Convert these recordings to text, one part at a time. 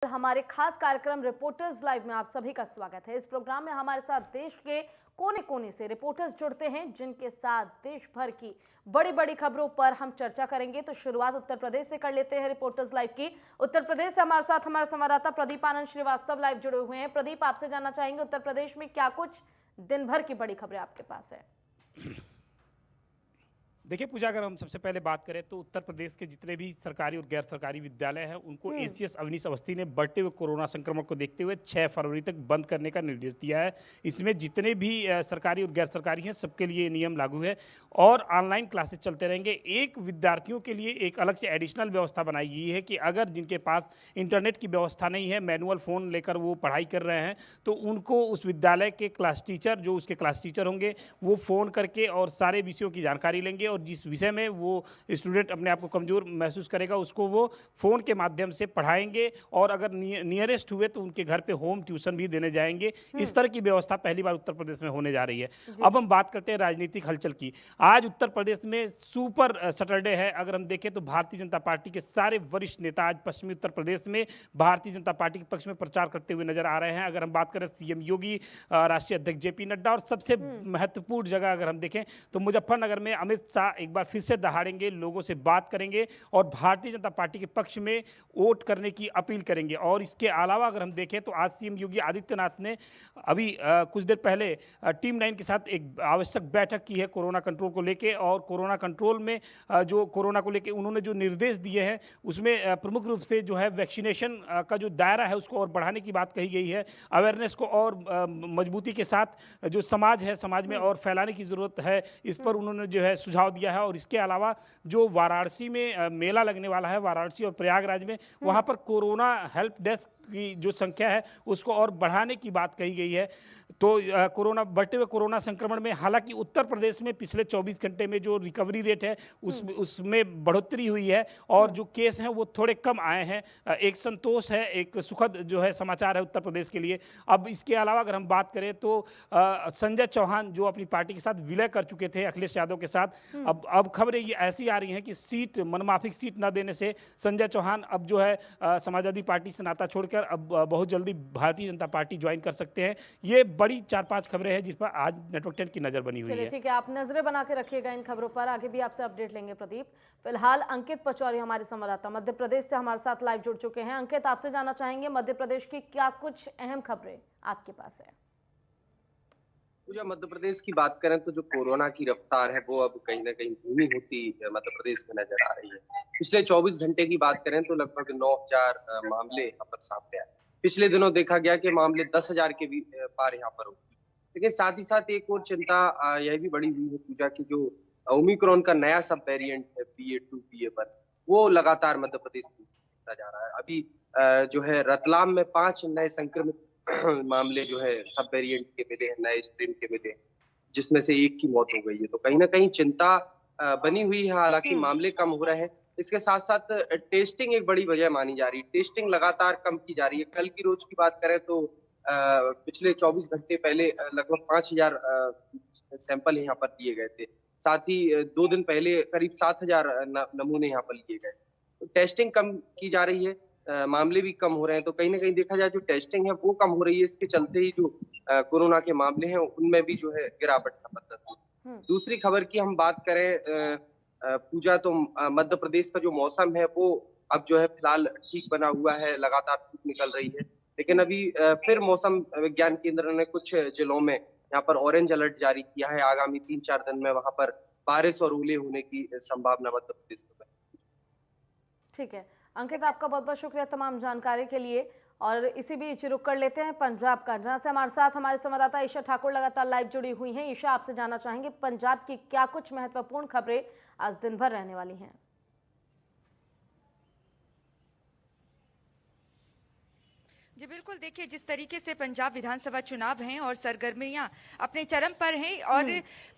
हमारे खास कार्यक्रम रिपोर्टर्स लाइव में आप सभी का स्वागत है। इस प्रोग्राम में हमारे साथ देश के कोने कोने से रिपोर्टर्स जुड़ते हैं, जिनके साथ देश भर की बड़ी बड़ी खबरों पर हम चर्चा करेंगे। तो शुरुआत उत्तर प्रदेश से कर लेते हैं रिपोर्टर्स लाइव की। उत्तर प्रदेश से हमारे साथ हमारे संवाददाता प्रदीप आनंद श्रीवास्तव लाइव जुड़े हुए हैं। प्रदीप, आपसे जानना चाहेंगे उत्तर प्रदेश में क्या कुछ दिन भर की बड़ी खबरें आपके पास है। देखिए पूजा, अगर हम सबसे पहले बात करें तो उत्तर प्रदेश के जितने भी सरकारी और गैर सरकारी विद्यालय हैं उनको एसीएस अवनीश अवस्थी ने बढ़ते हुए कोरोना संक्रमण को देखते हुए 6 फरवरी तक बंद करने का निर्देश दिया है। इसमें जितने भी सरकारी और गैर सरकारी हैं सबके लिए नियम लागू है और ऑनलाइन क्लासेस चलते रहेंगे। एक विद्यार्थियों के लिए एक अलग से एडिशनल व्यवस्था बनाई गई है कि अगर जिनके पास इंटरनेट की व्यवस्था नहीं है, मैनुअल फ़ोन लेकर वो पढ़ाई कर रहे हैं, तो उनको उस विद्यालय के क्लास टीचर, जो उसके क्लास टीचर होंगे, वो फ़ोन करके और सारे विषयों की जानकारी लेंगे और जिस विषय में वो स्टूडेंट अपने आप को कमज़ोर महसूस करेगा उसको वो फ़ोन के माध्यम से पढ़ाएंगे और अगर नियरेस्ट हुए तो उनके घर पे होम ट्यूशन भी देने जाएंगे। इस तरह की व्यवस्था पहली बार उत्तर प्रदेश में होने जा रही है। अब हम बात करते हैं राजनीतिक हलचल की। आज उत्तर प्रदेश में सुपर सैटरडे है। अगर हम देखें तो भारतीय जनता पार्टी के सारे वरिष्ठ नेता आज पश्चिमी उत्तर प्रदेश में भारतीय जनता पार्टी के पक्ष में प्रचार करते हुए नजर आ रहे हैं। अगर हम बात करें सीएम योगी, राष्ट्रीय अध्यक्ष जेपी नड्डा और सबसे महत्वपूर्ण जगह अगर हम देखें तो मुजफ्फरनगर में अमित शाह एक बार फिर से दहाड़ेंगे, लोगों से बात करेंगे और भारतीय जनता पार्टी के पक्ष में वोट करने की अपील करेंगे। और इसके अलावा अगर हम देखें तो आज सीएम योगी आदित्यनाथ ने अभी कुछ देर पहले टीम 9 के साथ एक आवश्यक बैठक की है कोरोना कंट्रोल को लेके। और कोरोना कंट्रोल में जो कोरोना को लेके उन्होंने जो निर्देश दिए हैं उसमें प्रमुख रूप से जो है वैक्सीनेशन का जो दायरा है उसको और बढ़ाने की बात कही गई है। अवेयरनेस को और मजबूती के साथ जो समाज है, समाज में और फैलाने की जरूरत है, इस पर उन्होंने जो है सुझाव दिया है। और इसके अलावा जो वाराणसी में मेला लगने वाला है, वाराणसी और प्रयागराज में, वहां पर कोरोना हेल्प डेस्क की जो संख्या है उसको और बढ़ाने की बात कही गई है। तो कोरोना बढ़ते हुए कोरोना संक्रमण में हालांकि उत्तर प्रदेश में पिछले 24 घंटे में जो रिकवरी रेट है उसमें बढ़ोतरी हुई है और जो केस हैं वो थोड़े कम आए हैं। एक संतोष है, एक सुखद जो है समाचार है उत्तर प्रदेश के लिए। अब इसके अलावा अगर हम बात करें तो संजय चौहान जो अपनी पार्टी के साथ विलय कर चुके थे अखिलेश यादव के साथ, अब खबरें ये ऐसी आ रही हैं कि सीट मनमाफिक सीट न देने से संजय चौहान अब जो है समाजवादी पार्टी से नाता छोड़कर अब बहुत जल्दी भारतीय जनता पार्टी ज्वाइन कर सकते हैं। ये बड़ी 4-5 खबरें हैं जिस पर आज नेटवर्क 10 की नजर बनी हुई है। ठीक है, आप नजरें बना के रखिएगा इन खबरों पर, आगे भी आपसे अपडेट लेंगे प्रदीप। फिलहाल अंकित पचौरी हमारे संवाददाता मध्य प्रदेश से हमारे साथ लाइव जुड़ चुके हैं। अंकित, आपसे जानना चाहेंगे मध्य प्रदेश की क्या कुछ अहम खबरें आपके पास है। पूजा, मध्य प्रदेश की बात करें तो जो कोरोना की रफ्तार है वो अब कहीं ना कहीं धीमी होती मध्य प्रदेश में नजर आ रही है। पिछले 24 घंटे की बात करें तो लगभग 9,000 मामले यहाँ पर सामने आए। पिछले दिनों देखा गया कि मामले 10,000 के भी पार यहाँ पर हो। लेकिन साथ ही साथ एक और चिंता यह भी बढ़ी हुई है पूजा की, जो ओमिक्रॉन का नया सब वेरिएंट है BA.2 BA.1, वो लगातार मध्य प्रदेश में बढ़ता जा रहा है। अभी जो है रतलाम में 5 नए संक्रमित मामले जो है सब वेरिएंट के मिले हैं, नए स्ट्रेन के मिले हैं, जिसमें से एक की मौत हो गई है। तो कहीं ना कहीं चिंता बनी हुई है। हालांकि मामले कम हो रहे हैं, इसके साथ साथ टेस्टिंग एक बड़ी वजह मानी जा रही है। टेस्टिंग लगातार कम की जा रही है। कल की रोज की बात करें तो पिछले 24 घंटे पहले लगभग 5,000 सैंपल यहाँ पर लिए गए थे। साथ ही 2 दिन पहले करीब 7,000 नमूने यहाँ पर लिए गए। तो टेस्टिंग कम की जा रही है, मामले भी कम हो रहे हैं। तो कहीं ना कहीं देखा जाए जो टेस्टिंग है वो कम हो रही है, इसके चलते ही जो कोरोना के मामले हैं उनमें भी जो है गिरावट जबरदस्त हुई। दूसरी खबर की हम बात करें पूजा, तो मध्य प्रदेश का जो मौसम है वो अब जो है फिलहाल ठीक बना हुआ है, लगातार धूप निकल रही है। लेकिन अभी फिर मौसम विज्ञान केंद्र ने कुछ जिलों में यहाँ पर ऑरेंज अलर्ट जारी किया है। आगामी 3-4 दिन में वहां पर बारिश और ओले होने की संभावना मध्य प्रदेश में। ठीक है अंकित, आपका बहुत बहुत शुक्रिया तमाम जानकारी के लिए। और इसी बीच रुक कर लेते हैं पंजाब का, जहां से हमारे साथ हमारे संवाददाता ईशा ठाकुर लगातार लाइव जुड़ी हुई हैं। ईशा, आपसे जानना चाहेंगे पंजाब की क्या कुछ महत्वपूर्ण खबरें आज दिन भर रहने वाली हैं। जी बिल्कुल, देखिए जिस तरीके से पंजाब विधानसभा चुनाव हैं और सरगर्मियां अपने चरम पर हैं और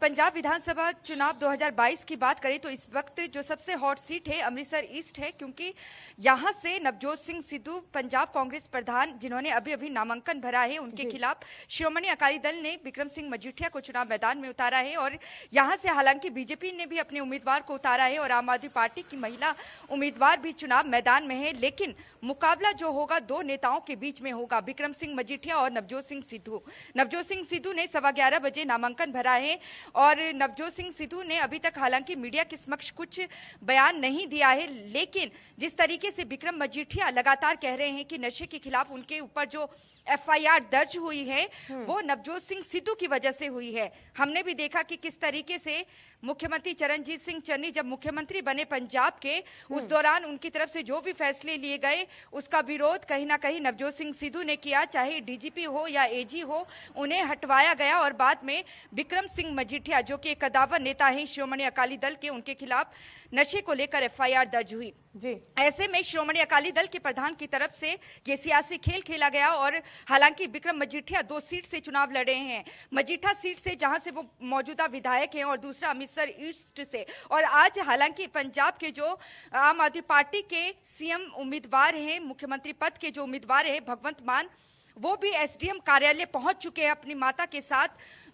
पंजाब विधानसभा चुनाव 2022 की बात करें तो इस वक्त जो सबसे हॉट सीट है अमृतसर ईस्ट है, क्योंकि यहां से नवजोत सिंह सिद्धू पंजाब कांग्रेस प्रधान जिन्होंने अभी अभी नामांकन भरा है, उनके खिलाफ श्रोमणी अकाली दल ने बिक्रम सिंह मजीठिया को चुनाव मैदान में उतारा है। और यहाँ से हालांकि बीजेपी ने भी अपने उम्मीदवार को उतारा है और आम आदमी पार्टी की महिला उम्मीदवार भी चुनाव मैदान में है, लेकिन मुकाबला जो होगा दो नेताओं के बीच में होगा, बिक्रम सिंह मजीठिया और नवजोत सिंह सिद्धू। नवजोत सिंह सिद्धू ने 11:15 बजे नामांकन भरा है और नवजोत सिंह सिद्धू ने अभी तक हालांकि मीडिया के समक्ष कुछ बयान नहीं दिया है, लेकिन जिस तरीके से बिक्रम मजीठिया लगातार कह रहे हैं कि नशे के खिलाफ उनके ऊपर जो FIR दर्ज हुई है वो नवजोत सिंह सिद्धू की वजह से हुई है। हमने भी देखा कि किस तरीके से मुख्यमंत्री चरणजीत सिंह चन्नी जब मुख्यमंत्री बने पंजाब के, उस दौरान उनकी तरफ से जो भी फैसले लिए गए उसका विरोध कहीं ना कहीं नवजोत सिंह सिद्धू ने किया, चाहे DGP हो या AG हो, उन्हें हटवाया गया और बाद में बिक्रम सिंह मजीठिया जो कि एक कदावर नेता हैं श्रोमणी अकाली दल के, उनके खिलाफ नशे को लेकर FIR दर्ज हुई। जी। ऐसे में श्रोमणी अकाली दल के प्रधान की तरफ से ये सियासी खेल खेला गया और हालांकि बिक्रम मजीठिया 2 सीट से चुनाव लड़े हैं, मजीठा सीट से जहां से वो मौजूदा विधायक हैं और दूसरा अमृतसर ईस्ट से। और आज हालांकि पंजाब के जो आम आदमी पार्टी के CM उम्मीदवार हैं, मुख्यमंत्री पद के जो उम्मीदवार हैं भगवंत मान, वो भी SDM कार्यालय पहुंच चुके हैं अपनी माता के साथ।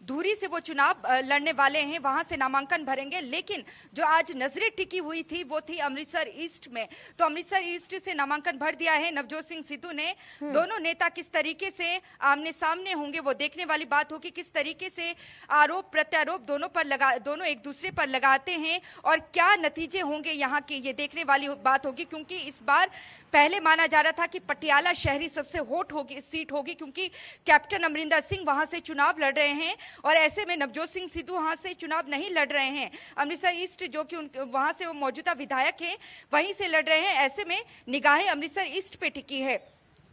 धूरी से वो चुनाव लड़ने वाले हैं, वहां से नामांकन भरेंगे। लेकिन जो आज नजरें टिकी हुई थी वो थी अमृतसर ईस्ट में, तो अमृतसर ईस्ट से नामांकन भर दिया है नवजोत सिंह सिद्धू ने। दोनों नेता किस तरीके से आमने सामने होंगे वो देखने वाली बात होगी, किस तरीके से आरोप प्रत्यारोप दोनों एक दूसरे पर लगाते हैं और क्या नतीजे होंगे यहाँ के, ये देखने वाली बात होगी। क्योंकि इस बार पहले माना जा रहा था कि पटियाला शहरी सबसे हॉट सीट होगी, क्योंकि कैप्टन अमरिंदर सिंह वहां से चुनाव लड़ रहे हैं और ऐसे में नवजोत सिंह सिद्धू वहां से चुनाव नहीं लड़ रहे हैं। अमृतसर ईस्ट जो कि वहां से वो मौजूदा विधायक हैं वहीं से लड़ रहे हैं। ऐसे में निगाहें अमृतसर ईस्ट पे टिकी है।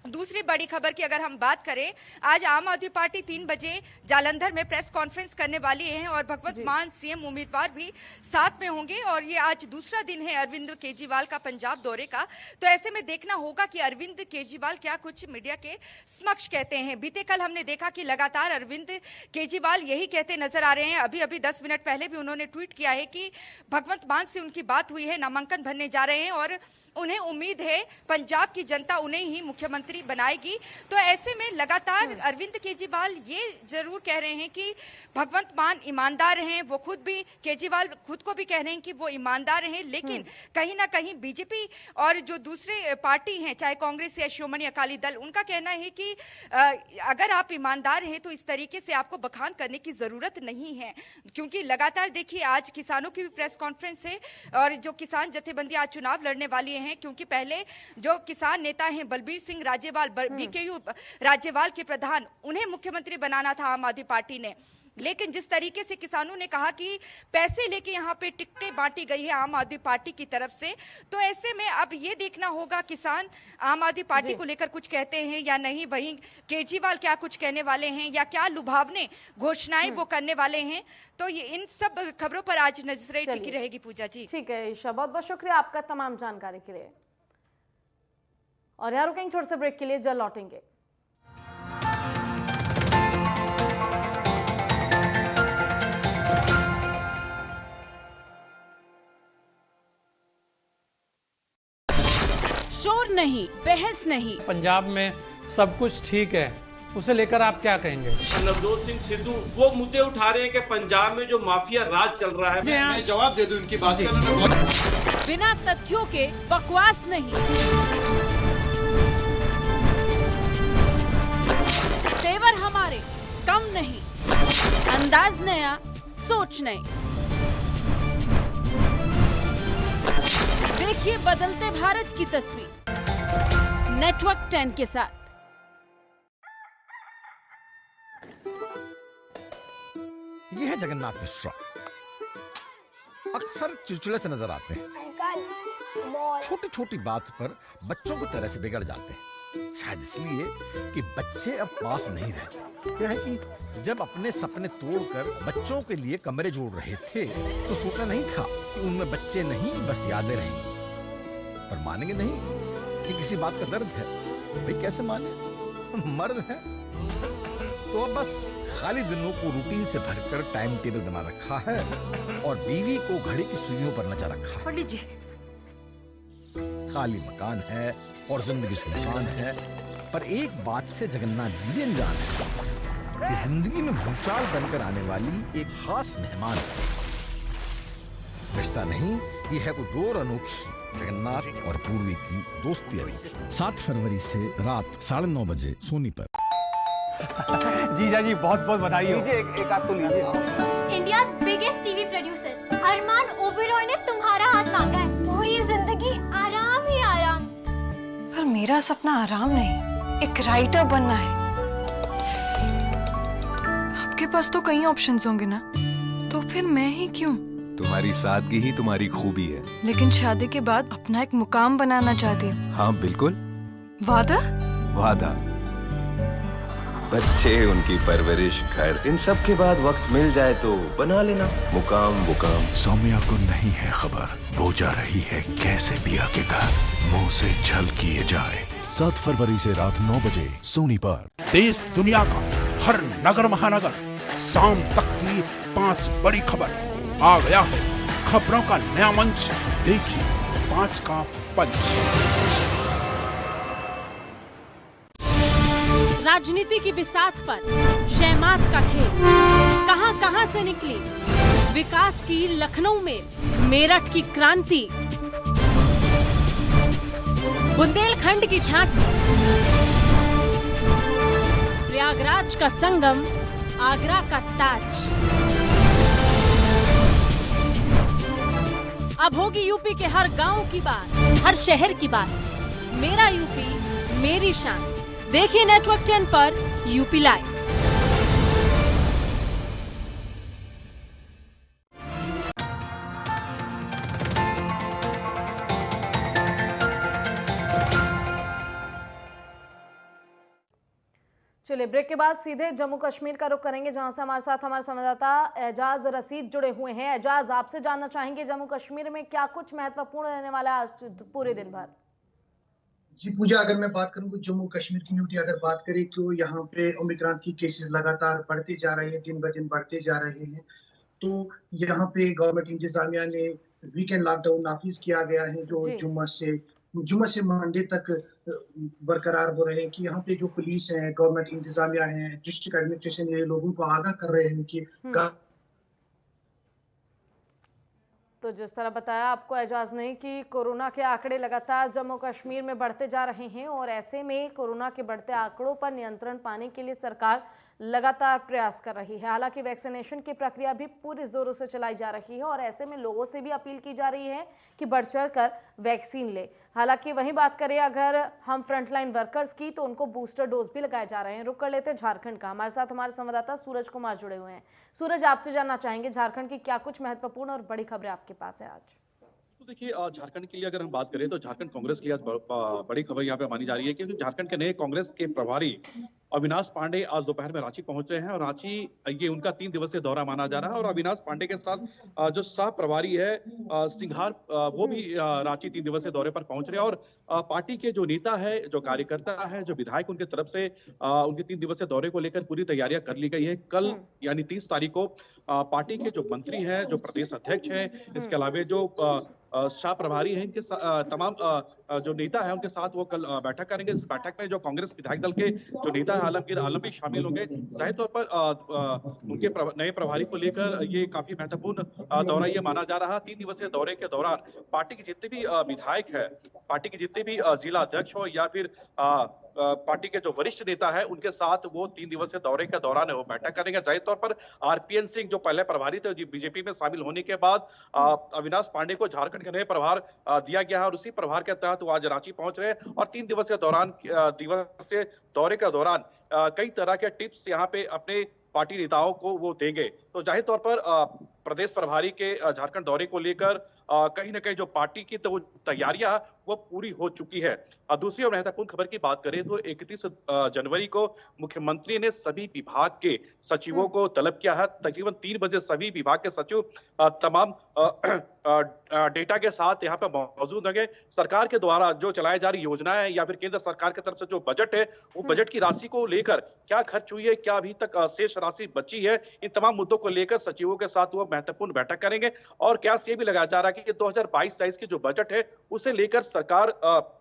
दूसरी बड़ी खबर की अगर हम बात करें, आज आम आदमी पार्टी 3 बजे जालंधर में प्रेस कॉन्फ्रेंस करने वाली है और भगवंत मान CM उम्मीदवार भी साथ में होंगे और ये आज दूसरा दिन है अरविंद केजरीवाल का पंजाब दौरे का। तो ऐसे में देखना होगा कि अरविंद केजरीवाल क्या कुछ मीडिया के समक्ष कहते हैं। बीते कल हमने देखा कि लगातार अरविंद केजरीवाल यही कहते नजर आ रहे हैं। अभी 10 मिनट पहले भी उन्होंने ट्वीट किया है कि भगवंत मान से उनकी बात हुई है, नामांकन भरने जा रहे हैं और उन्हें उम्मीद है पंजाब की जनता उन्हें ही मुख्यमंत्री बनाएगी। तो ऐसे में लगातार अरविंद केजरीवाल ये जरूर कह रहे हैं कि भगवंत मान ईमानदार हैं, वो खुद भी केजरीवाल खुद को भी कह रहे हैं कि वो ईमानदार हैं, लेकिन कहीं ना कहीं बीजेपी और जो दूसरे पार्टी हैं चाहे कांग्रेस या श्रोमणी अकाली दल, उनका कहना है कि अगर आप ईमानदार हैं तो इस तरीके से आपको बखान करने की जरूरत नहीं है। क्योंकि लगातार देखिए आज किसानों की भी प्रेस कॉन्फ्रेंस है और जो किसान जथेबंदी आज चुनाव लड़ने वाली है, क्योंकि पहले जो किसान नेता हैं बलबीर सिंह राजेवाल, BKU राजेवाल के प्रधान, उन्हें मुख्यमंत्री बनाना था आम आदमी पार्टी ने। लेकिन जिस तरीके से किसानों ने कहा कि पैसे लेके यहाँ पे टिकटें बांटी गई है आम आदमी पार्टी की तरफ से, तो ऐसे में अब ये देखना होगा किसान आम आदमी पार्टी को लेकर कुछ कहते हैं या नहीं, वहीं केजरीवाल क्या कुछ कहने वाले हैं या क्या लुभावने घोषणाएं वो करने वाले हैं। तो ये इन सब खबरों पर आज नजरें टिकी रहेगी। पूजा जी ठीक है ईशा, बहुत बहुत शुक्रिया आपका तमाम जानकारी के लिए। और यहाँ रुकेंगे छोटे से ब्रेक के लिए, जल्द लौटेंगे। शोर नहीं, बहस नहीं, पंजाब में सब कुछ ठीक है, उसे लेकर आप क्या कहेंगे? नवजोत सिंह सिद्धू वो मुद्दे उठा रहे हैं कि पंजाब में जो माफिया राज चल रहा है। मैं जवाब दे दूं इनकी बात का। बिना तथ्यों के बकवास नहीं, तेवर हमारे कम नहीं, अंदाज नया, सोच नई। देखिए बदलते भारत की तस्वीर नेटवर्क 10 के साथ। ये है जगन्नाथ मिश्रा, अक्सर चिड़चिड़े से नजर आते हैं, छोटी छोटी बात पर बच्चों की तरह से बिगड़ जाते हैं, शायद इसलिए कि बच्चे अब पास नहीं रहते। क्या है कि जब अपने सपने तोड़कर बच्चों के लिए कमरे जोड़ रहे थे तो सोचा नहीं था कि उनमें बच्चे नहीं बस यादें रहेंगी। पर मानेंगे नहीं कि किसी बात का दर्द है, भाई कैसे माने? मर्द हैं तो अब बस खाली दिनों को रूटीन से भरकर टाइम टेबल बना रखा है और बीवी को घड़ी की सुइयों पर नचा रखा है। पंडित जी, खाली मकान है और जिंदगी सुनसान है, पर एक बात से जगन्नाथ जी अनजान है कि जिंदगी में भूचाल बनकर आने वाली एक खास मेहमान है। रिश्ता नहीं, ये है कोई और अनोखी जगन्नाथ और पूर्वी की दोस्ती अनोखी। 7 फरवरी से रात 9:30 बजे सोनी पर। जीजा जी बहुत बहुत बधाई हो। एक आप तो लीजिए। इंडियाज बिगेस्ट टीवी प्रोड्यूसर अरमान ओबेरॉय ने तुम्हारा हाथ मांगा है। पूरी जिंदगी आराम ही आराम। पर मेरा सपना आराम नहीं, एक राइटर बनना है। आपके पास तो कई ऑप्शंस होंगे ना, तो फिर मैं ही क्यों? तुम्हारी सादगी ही तुम्हारी खूबी है। लेकिन शादी के बाद अपना एक मुकाम बनाना चाहती हूँ। हाँ बिल्कुल। वादा? वादा। बच्चे, उनकी परवरिश, घर, इन सब के बाद वक्त मिल जाए तो बना लेना मुकाम। सौम्या को नहीं है खबर, वो जा रही है कैसे पिया के घर, मुंह से छल किए जाए। 7 फरवरी से रात 9 बजे सोनी पर। देश दुनिया का हर नगर महानगर शाम तक की 5 बड़ी खबर आ गया है। खबरों का नया मंच, देखिए 5 का पंच। राजनीति की बिसात पर शहमात का खेल कहां से निकली, विकास की लखनऊ में मेरठ की क्रांति, बुंदेलखंड की झांसी, प्रयागराज का संगम, आगरा का ताज। अब होगी यूपी के हर गांव की बात, हर शहर की बात। मेरा यूपी, मेरी शान। देखिए नेटवर्क 10 पर यूपी लाइव। चलिए ब्रेक के बाद सीधे जम्मू कश्मीर का रुख करेंगे, जहां से हमारे साथ हमारे संवाददाता एजाज रशीद जुड़े हुए हैं। एजाज, आपसे जानना चाहेंगे जम्मू कश्मीर में क्या कुछ महत्वपूर्ण रहने वाला है आज पूरे दिन भर? जी पूजा, अगर मैं बात करूँ जम्मू कश्मीर की यूटी अगर बात करें तो यहाँ पे ओमिक्रॉन की केसेस लगातार बढ़ते जा रहे हैं, दिन ब दिन बढ़ते जा रहे हैं। तो यहाँ पे गवर्नमेंट इंतजामिया ने वीकेंड लॉकडाउन नाफिज किया गया है, जो जुम्मा से मंडे तक बरकरार हो रहे हैं। कि यहाँ पे जो पुलिस है, गवर्नमेंट इंतजामिया है, डिस्ट्रिक्ट एडमिनिस्ट्रेशन, ये लोगों को आगाह कर रहे हैं कि तो जिस तरह बताया आपको एजाज ने कि कोरोना के आंकड़े लगातार जम्मू कश्मीर में बढ़ते जा रहे हैं और ऐसे में कोरोना के बढ़ते आंकड़ों पर नियंत्रण पाने के लिए सरकार लगातार प्रयास कर रही है। हालांकि वैक्सीनेशन की प्रक्रिया भी पूरे जोरों से चलाई जा रही है और ऐसे में लोगों से भी अपील की जा रही है कि बढ़ चढ़ कर वैक्सीन ले। हालांकि वहीं बात करें अगर हम फ्रंटलाइन वर्कर्स की, तो उनको बूस्टर डोज भी लगाए जा रहे हैं। रुक कर लेते हैं झारखंड का। हमारे साथ हमारे संवाददाता सूरज कुमार जुड़े हुए हैं। सूरज, आपसे जानना चाहेंगे झारखंड की क्या कुछ महत्वपूर्ण और बड़ी खबरें आपके पास है आज? तो देखिए, झारखंड के लिए अगर हम बात करें तो झारखंड कांग्रेस की आज बड़ी खबर यहाँ पे मानी जा रही है, क्योंकि झारखंड के नए कांग्रेस के प्रभारी अविनाश पांडे आज दोपहर में रांची पहुंच रहे हैं और रांची ये उनका 3 दिवसीय दौरा माना जा रहा है। और अविनाश पांडे के साथ जो सह प्रभारी है सिंघार, वो भी रांची 3 दिवसीय दौरे पर पहुंच रहे हैं। और पार्टी के जो नेता है, जो कार्यकर्ता है, जो विधायक, उनकी तरफ से उनके 3 दिवसीय दौरे को लेकर पूरी तैयारियां कर ली गई है। कल यानी 30 तारीख को पार्टी के जो मंत्री हैं, जो प्रदेश अध्यक्ष हैं, इसके अलावा जो शाह प्रभारी हैं, इनके तमाम जो नेता है उनके साथ वो कल बैठक करेंगे। इस बैठक में जो कांग्रेस विधायक दल के जो नेता है आलमगीर आलम भी शामिल होंगे। जाहिर तौर पर उनके नए प्रभारी को लेकर ये काफी महत्वपूर्ण दौरा ये माना जा रहा है। 3 दिवसीय दौरे के दौरान पार्टी के जितने भी विधायक है, पार्टी के जितने भी जिला अध्यक्ष हो या फिर पार्टी के जो वरिष्ठ नेता है, उनके साथ वो 3 दिवसीय दौरे के दौरान वो बैठक करेंगे। जाहिर तौर पर आरपीएन सिंह जो पहले प्रभारी थे, बीजेपी में शामिल होने के बाद अविनाश पांडे को झारखंड के नए प्रभार दिया गया है और उसी प्रभार के तहत वो आज रांची पहुंच रहे हैं। और 3 दिवसीय दौरे के दौरान कई तरह के टिप्स यहाँ पे अपने पार्टी नेताओं को वो देंगे। तो जाहिर तौर पर प्रदेश प्रभारी के झारखंड दौरे को लेकर कहीं ना कहीं जो पार्टी की तो तैयारियां वो पूरी हो चुकी है। दूसरी और महत्वपूर्ण खबर की बात करें तो 31 जनवरी को मुख्यमंत्री ने सभी विभाग के सचिवों को तलब किया है। तकरीबन 3 बजे सभी विभाग के सचिव तमाम डेटा के साथ यहाँ पे मौजूद होंगे। सरकार के द्वारा जो चलाई जा रही योजनाएं या फिर केंद्र सरकार की तरफ से जो बजट है, वो बजट की राशि को लेकर क्या खर्च हुई है, क्या अभी तक शेष राशि बची है, इन तमाम मुद्दों को लेकर सचिवों के साथ वो महत्वपूर्ण बैठक करेंगे। और क्या ये भी लगाया जा रहा है कि 2022-23 की जो बजट है उसे लेकर सरकार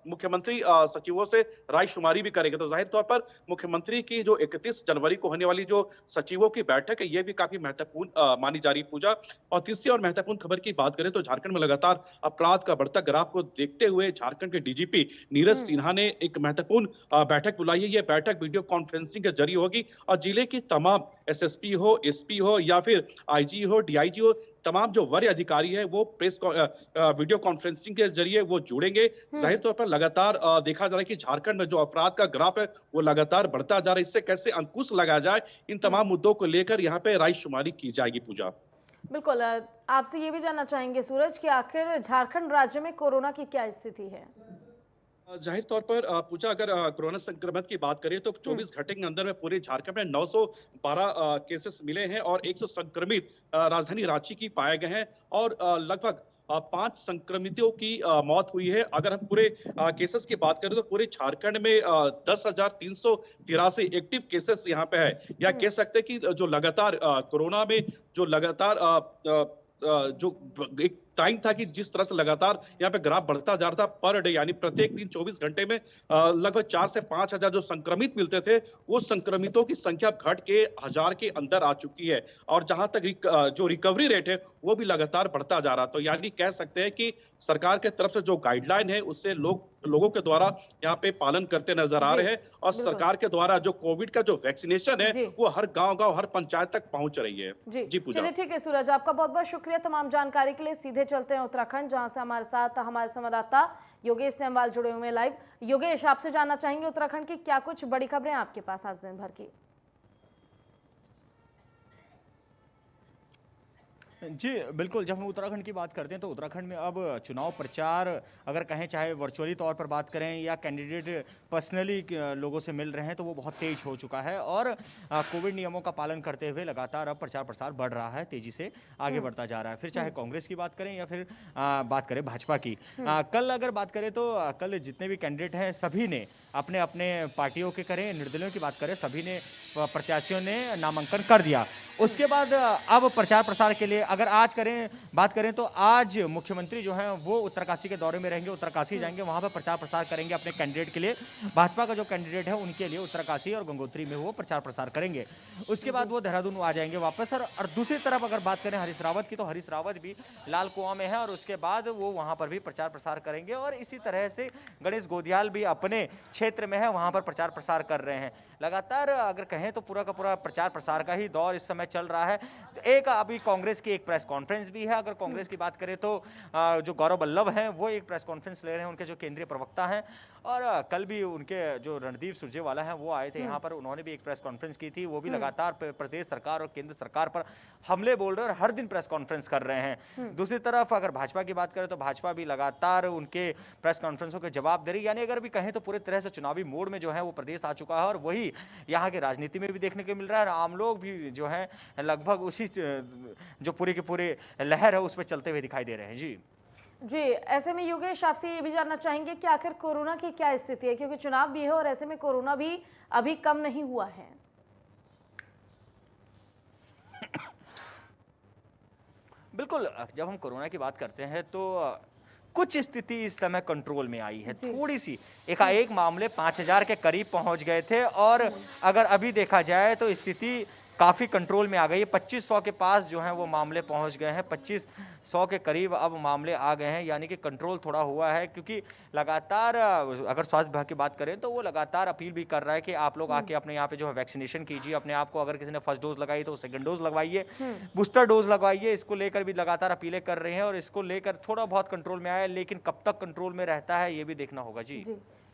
मुख्यमंत्री सचिवों से रायशुमारी भी करेंगे। तो जाहिर तौर पर मुख्यमंत्री की जो 31 जनवरी को होने वाली जो सचिवों की बैठक है, ये भी काफी महत्वपूर्ण मानी जा रही पूजा। और तीसरी और महत्वपूर्ण खबर की बात करें तो झारखंड में लगातार अपराध का बढ़ता ग्राफ को देखते हुए झारखंड के डीजीपी नीरज सिन्हा ने एक महत्वपूर्ण बैठक बुलाई है। ये बैठक वीडियो कॉन्फ्रेंसिंग के जरिए होगी और जिले की तमाम एसएसपी हो, एसपी हो या फिर आईजी हो, डीआईजी हो, तमाम जो वरीय अधिकारी है वो वीडियो कॉन्फ्रेंसिंग के जरिए वो जुड़ेंगे। जाहिर तौर पर लगातार देखा जा रहा है कि झारखंड में जो अपराध का ग्राफ है वो लगातार बढ़ता जा रहा है। इससे कैसे अंकुश लगाया जाए, इन तमाम मुद्दों को लेकर यहाँ पे रायशुमारी की जाएगी। पूजा, बिल्कुल, आपसे ये भी जानना चाहेंगे सूरज कि आखिर झारखंड राज्य में कोरोना की क्या स्थिति है? जाहिर तौर पर पूछा, अगर कोरोना संक्रमण की बात करें तो 24 घंटे के अंदर में पूरे झारखंड में 912 केसेस मिले हैं और 100 संक्रमित राजधानी रांची की पाए गए हैं और लगभग 5 संक्रमितों की मौत हुई है। अगर हम पूरे केसेस की बात करें तो पूरे झारखंड में 10,383 एक्टिव केसेस यहाँ पे है। या कह सकते हैं कि जो लगातार कोरोना में जो लगातार जो एक टाइम था कि जिस तरह से लगातार यहाँ पे ग्राफ बढ़ता जा रहा था पर डे, यानी प्रत्येक दिन 24 घंटे में लगभग 4 से 5 हजार जो संक्रमित मिलते थे, वो संक्रमितों की संख्या घट के 1000 के अंदर आ चुकी है। और जहां तक जो रिकवरी रेट है वो भी लगातार बढ़ता जा रहा। तो यानी कह सकते हैं कि सरकार के तरफ से जो गाइडलाइन है उससे लोगों के द्वारा यहाँ पे पालन करते नजर आ रहे हैं और सरकार के द्वारा जो कोविड का जो वैक्सीनेशन है वो हर गांव हर पंचायत तक पहुंच रही है। जी पूजा, चलिए ठीक है सूरज, आपका बहुत बहुत शुक्रिया तमाम जानकारी के लिए। सीधे चलते हैं उत्तराखंड, जहां से हमारे साथ हमारे संवाददाता योगेश सेमवाल जुड़े हुए हैं लाइव। योगेश, आपसे जानना चाहेंगे उत्तराखंड की क्या कुछ बड़ी खबरें आपके पास आज दिन भर की? जी बिल्कुल, जब हम उत्तराखंड की बात करते हैं तो उत्तराखंड में अब चुनाव प्रचार अगर कहें, चाहे वर्चुअली तौर पर बात करें या कैंडिडेट पर्सनली लोगों से मिल रहे हैं, तो वो बहुत तेज हो चुका है और कोविड नियमों का पालन करते हुए लगातार अब प्रचार प्रसार बढ़ रहा है, तेजी से आगे बढ़ता जा रहा है। फिर चाहे कांग्रेस की बात करें या फिर बात करें भाजपा की। कल अगर बात करें तो कल जितने भी कैंडिडेट हैं सभी ने अपने अपने पार्टियों के करें, निर्दलीयों की बात करें, सभी ने प्रत्याशियों ने नामांकन कर दिया। उसके बाद अब प्रचार प्रसार के लिए अगर आज बात करें तो आज मुख्यमंत्री जो हैं वो उत्तरकाशी के दौरे में रहेंगे, उत्तरकाशी जाएंगे, वहां पर प्रचार प्रसार करेंगे अपने कैंडिडेट के लिए। भाजपा का जो कैंडिडेट है उनके लिए उत्तरकाशी और गंगोत्री में वो प्रचार प्रसार करेंगे। उसके बाद वो देहरादून आ जाएंगे वापस। और दूसरी तरफ अगर बात करें हरीश रावत की, तो हरीश रावत भी लाल कुआं में है और उसके बाद वो वहां पर भी प्रचार प्रसार करेंगे। और इसी तरह से गणेश गोदियाल भी अपने क्षेत्र में है, वहां पर प्रचार प्रसार कर रहे हैं। लगातार अगर कहें तो पूरा का पूरा प्रचार प्रसार का ही दौर इस समय चल रहा है। एक अभी कांग्रेस की एक प्रेस कॉन्फ्रेंस भी है। अगर कांग्रेस की बात करें तो जो गौरव वल्लभ हैं वो एक प्रेस कॉन्फ्रेंस ले रहे हैं, उनके जो केंद्रीय प्रवक्ता हैं। और कल भी उनके जो रणदीप सुरजेवाला हैं वो आए थे यहाँ पर, उन्होंने भी एक प्रेस कॉन्फ्रेंस की थी। वो भी लगातार प्रदेश सरकार और केंद्र सरकार पर हमले बोल रहे हैं और हर दिन प्रेस कॉन्फ्रेंस कर रहे हैं। दूसरी तरफ अगर भाजपा की बात करें तो भाजपा भी लगातार उनके प्रेस कॉन्फ्रेंसों के जवाब दे रही है। यानी अगर भी कहें तो पूरे तरह से चुनावी मोड में जो है वो प्रदेश आ चुका है और वही यहाँ के राजनीति में भी देखने को मिल रहा है। आम लोग भी जो है लगभग उसी जो पूरे के पूरे लहर है उस पर चलते हुए दिखाई दे रहे हैं। जी, ऐसे में योगेश आपसे ये भी जानना चाहेंगे कि आखिर कोरोना की क्या स्थिति है, क्योंकि चुनाव भी है और ऐसे में कोरोना भी अभी कम नहीं हुआ है। बिल्कुल, जब हम कोरोना की बात करते हैं तो कुछ स्थिति इस समय कंट्रोल में आई है। थोड़ी सी एकाएक मामले 5000 के करीब पहुंच गए थे और अगर अभी देखा जाए तो स्थिति काफ़ी कंट्रोल में आ गई है। 2500 के पास जो है वो मामले पहुंच गए हैं, 2500 के करीब अब मामले आ गए हैं। यानी कि कंट्रोल थोड़ा हुआ है, क्योंकि लगातार अगर स्वास्थ्य विभाग की बात करें तो वो लगातार अपील भी कर रहा है कि आप लोग आके अपने यहाँ पे जो है वैक्सीनेशन कीजिए अपने आप को। अगर किसी ने फर्स्ट डोज लगाई तो सेकंड डोज लगवाइए, बूस्टर डोज लगवाइए। इसको लेकर भी लगातार अपीलें कर रहे हैं और इसको लेकर थोड़ा बहुत कंट्रोल में आया, लेकिन कब तक कंट्रोल में रहता है ये भी देखना होगा। जी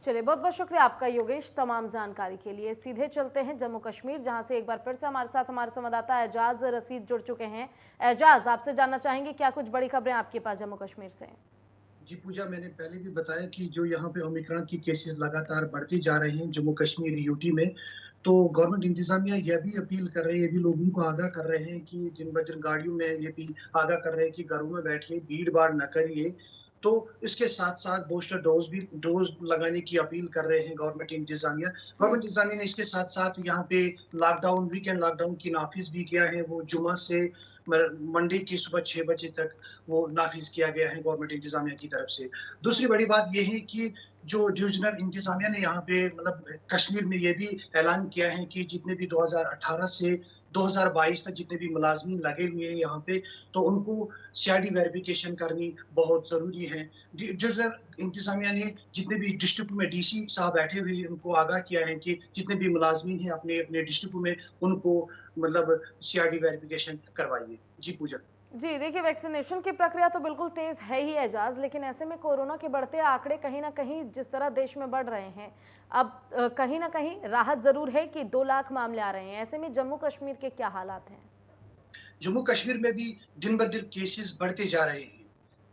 चलिए, बहुत बहुत शुक्रिया आपका योगेश तमाम जानकारी के लिए। सीधे चलते हैं जम्मू कश्मीर, जहां से एक बार फिर से हमारे साथ हमारे संवाददाता एजाज रशीद जुड़ चुके हैं। एजाज, आपसे जानना चाहेंगे क्या कुछ बड़ी खबरें आपके पास जम्मू कश्मीर से? जी पूजा, मैंने पहले भी बताया कि जो यहाँ पे ओमिक्रॉन की केसेस लगातार बढ़ते जा रहे हैं जम्मू कश्मीर यूटी में, तो गवर्नमेंट इंतजामिया यह भी अपील कर रहे हैं, ये भी लोगों को आगाह कर रहे हैं कि दिन ब दिन गाड़ियों में ये भी आगाह कर रहे हैं कि घरों में बैठिए, भीड़ भाड़ न करिए। तो इसके साथ साथ बूस्टर डोज लगाने की अपील कर रहे हैं गवर्नमेंट इंतजामिया ने। इसके साथ साथ यहाँ पे लॉकडाउन, वीकेंड लॉकडाउन की नाफिज भी किया है। वो जुमा से मंडे की सुबह 6 बजे तक वो नाफिज किया गया है गवर्नमेंट इंतजामिया की तरफ से। दूसरी बड़ी बात यह है कि जो डिविजनल इंतजामिया ने यहाँ पे मतलब कश्मीर में ये भी ऐलान किया है कि जितने भी 2018 से 2022 तक जितने भी मुलाजमीन लगे हुए हैं यहाँ पे, तो उनको सीआईडी वेरिफिकेशन करनी बहुत जरूरी है। डिविजनल इंतजामिया ने जितने भी डिस्ट्रिक्ट में डीसी साहब बैठे हुए हैं उनको आगाह किया है कि जितने भी मुलाजमीन हैं अपने अपने डिस्ट्रिक्ट में उनको मतलब सीआईडी वेरिफिकेशन करवाइए। जी पूजा। जी देखिए, वैक्सीनेशन की प्रक्रिया तो बिल्कुल तेज है ही एजाज, लेकिन ऐसे में कोरोना के बढ़ते आंकड़े कहीं ना कहीं जिस तरह देश में बढ़ रहे हैं, अब कहीं ना कहीं राहत जरूर है कि 2 लाख मामले आ रहे हैं। ऐसे में जम्मू कश्मीर के क्या हालात हैं? जम्मू कश्मीर में भी दिन ब दिन केसेस बढ़ते जा रहे हैं।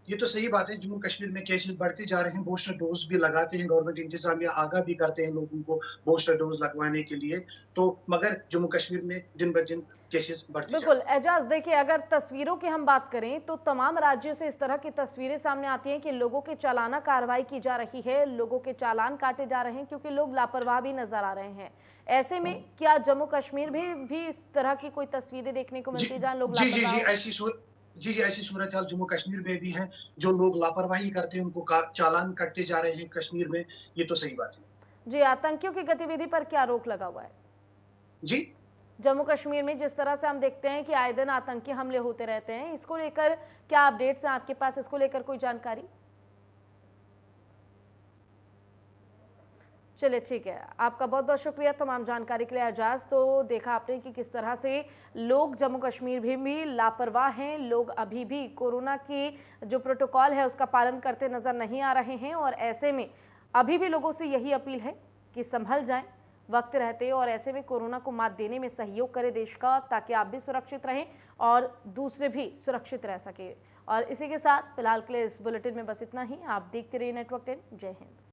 ये तो सही बात है, जम्मू कश्मीर में केसेस बढ़ते जा रहे हैं। बूस्टर डोज भी लगाते हैं गवर्नमेंट इंतजामिया, आगाह भी करते हैं लोगों को बूस्टर डोज लगवाने के लिए, तो मगर जम्मू कश्मीर में दिन ब दिन केसेस बढ़ते जा रहे हैं। बिल्कुल एजाज, देखिए अगर तस्वीरों की हम बात करें तो तमाम राज्यों से इस तरह की तस्वीरें सामने आती हैं कि लोगों के चालाना कार्रवाई की जा रही है, लोगों के चालान काटे जा रहे हैं क्योंकि लोग लापरवाह भी नजर आ रहे हैं। ऐसे में क्या जम्मू कश्मीर भी इस तरह की कोई तस्वीरें देखने को मिलती है जहाँ लोग जी ऐसी सूरत हाल जम्मू कश्मीर में भी है। जो लोग लापरवाही करते हैं उनको चालान कटते जा रहे हैं कश्मीर में, ये तो सही बात है। जी, आतंकियों की गतिविधि पर क्या रोक लगा हुआ है? जी, जम्मू कश्मीर में जिस तरह से हम देखते हैं कि आए दिन आतंकी हमले होते रहते हैं, इसको लेकर क्या अपडेट्स हैं आपके पास? इसको लेकर कोई जानकारी? चलिए ठीक है, आपका बहुत बहुत शुक्रिया तमाम जानकारी के लिए एजाज। तो देखा आपने कि किस तरह से लोग जम्मू कश्मीर भी लापरवाह हैं, लोग अभी भी कोरोना की जो प्रोटोकॉल है उसका पालन करते नजर नहीं आ रहे हैं, और ऐसे में अभी भी लोगों से यही अपील है कि संभल जाएं वक्त रहते, और ऐसे में कोरोना को मात देने में सहयोग करे देश का, ताकि आप भी सुरक्षित रहें और दूसरे भी सुरक्षित रह सके। और इसी के साथ फिलहाल के लिए इस बुलेटिन में बस इतना ही। आप देखते रहिए नेटवर्क 10। जय हिंद।